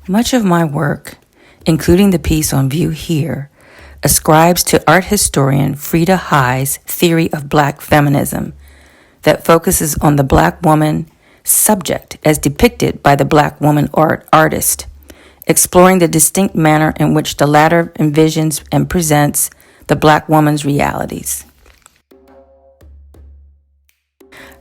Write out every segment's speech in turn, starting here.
Much of my work, including the piece on view here, ascribes to art historian Frida Hei's theory of black feminism that focuses on the black woman subject as depicted by the black woman artist, exploring the distinct manner in which the latter envisions and presents the black woman's realities.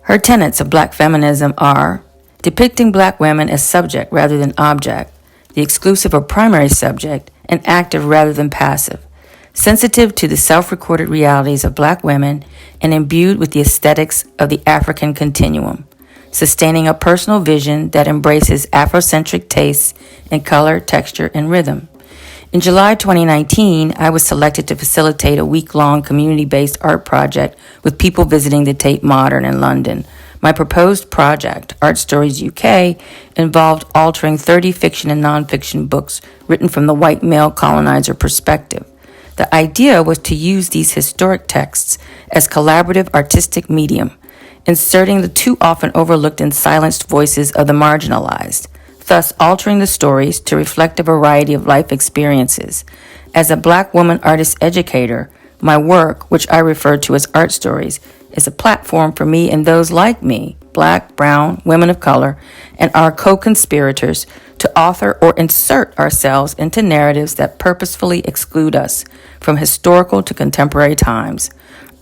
Her tenets of black feminism are depicting black women as subject rather than object, the exclusive or primary subject, and active rather than passive, sensitive to the self-recorded realities of black women and imbued with the aesthetics of the African continuum, sustaining a personal vision that embraces Afrocentric tastes in color, texture, and rhythm. In July 2019, I was selected to facilitate a week-long community-based art project with people visiting the Tate Modern in London. My proposed project, Art Stories UK, involved altering 30 fiction and nonfiction books written from the white male colonizer perspective. The idea was to use these historic texts as collaborative artistic medium, inserting the too often overlooked and silenced voices of the marginalized, thus altering the stories to reflect a variety of life experiences. As a black woman artist educator, my work, which I refer to as Art Stories, is a platform for me and those like me, black, brown, women of color, and our co-conspirators to author or insert ourselves into narratives that purposefully exclude us from historical to contemporary times.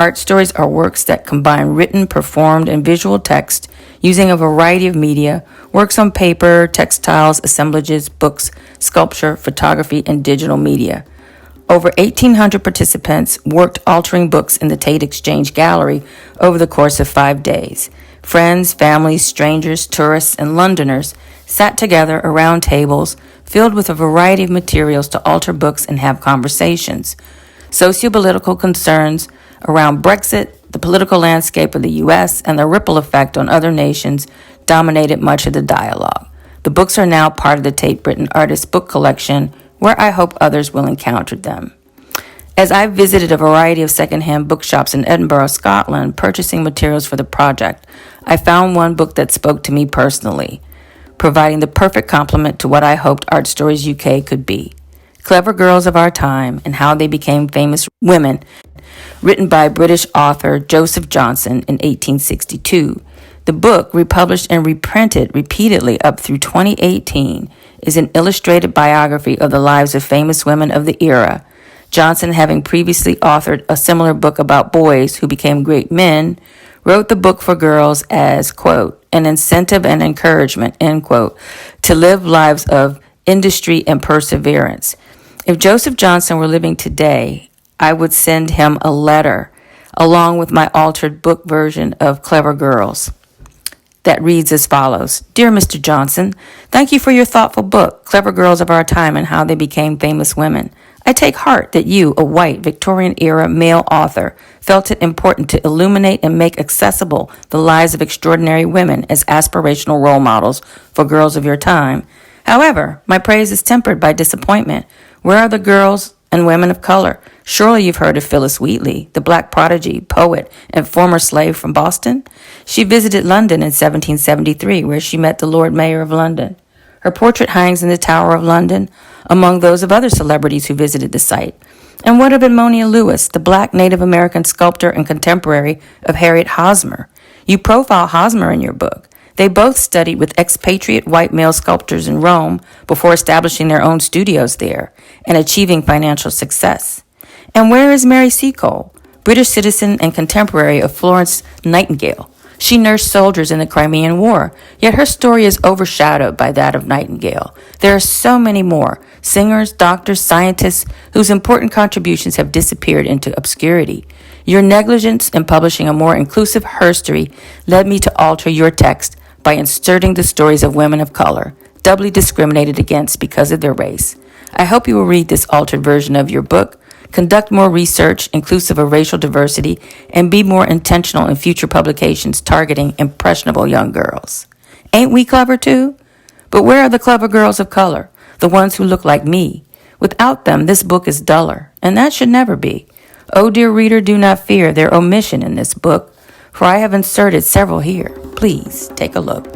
Art stories are works that combine written, performed, and visual text using a variety of media, works on paper, textiles, assemblages, books, sculpture, photography, and digital media. Over 1,800 participants worked altering books in the Tate Exchange Gallery over the course of 5 days. Friends, families, strangers, tourists, and Londoners sat together around tables filled with a variety of materials to alter books and have conversations. Sociopolitical concerns around Brexit, the political landscape of the U.S., and the ripple effect on other nations dominated much of the dialogue. The books are now part of the Tate Britain Artist Book Collection, where I hope others will encounter them. As I visited a variety of secondhand bookshops in Edinburgh, Scotland, purchasing materials for the project, I found one book that spoke to me personally, providing the perfect complement to what I hoped Art Stories UK could be. Clever Girls of Our Time and How They Became Famous Women, written by British author Joseph Johnson in 1862. The book, republished and reprinted repeatedly up through 2018, is an illustrated biography of the lives of famous women of the era. Johnson, having previously authored a similar book about boys who became great men, wrote the book for girls as, quote, an incentive and encouragement, end quote, to live lives of industry and perseverance. If Joseph Johnson were living today, I would send him a letter along with my altered book version of Clever Girls that reads as follows. Dear Mr. Johnson, thank you for your thoughtful book, Clever Girls of Our Time and How They Became Famous Women. I take heart that you, a white Victorian-era male author, felt it important to illuminate and make accessible the lives of extraordinary women as aspirational role models for girls of your time. However, my praise is tempered by disappointment. Where are the girls and women of color? Surely you've heard of Phyllis Wheatley, the black prodigy, poet, and former slave from Boston. She visited London in 1773, where she met the Lord Mayor of London. Her portrait hangs in the Tower of London, among those of other celebrities who visited the site. And what of Edmonia Lewis, the black Native American sculptor and contemporary of Harriet Hosmer? You profile Hosmer in your book. They both studied with expatriate white male sculptors in Rome before establishing their own studios there and achieving financial success. And where is Mary Seacole, British citizen and contemporary of Florence Nightingale? She nursed soldiers in the Crimean War, yet her story is overshadowed by that of Nightingale. There are so many more, singers, doctors, scientists, whose important contributions have disappeared into obscurity. Your negligence in publishing a more inclusive herstory led me to alter your text by inserting the stories of women of color, doubly discriminated against because of their race. I hope you will read this altered version of your book, conduct more research inclusive of racial diversity, and be more intentional in future publications targeting impressionable young girls. Ain't we clever too? But where are the clever girls of color, the ones who look like me? Without them, this book is duller, and that should never be. Oh, dear reader, do not fear their omission in this book, for I have inserted several here. Please take a look.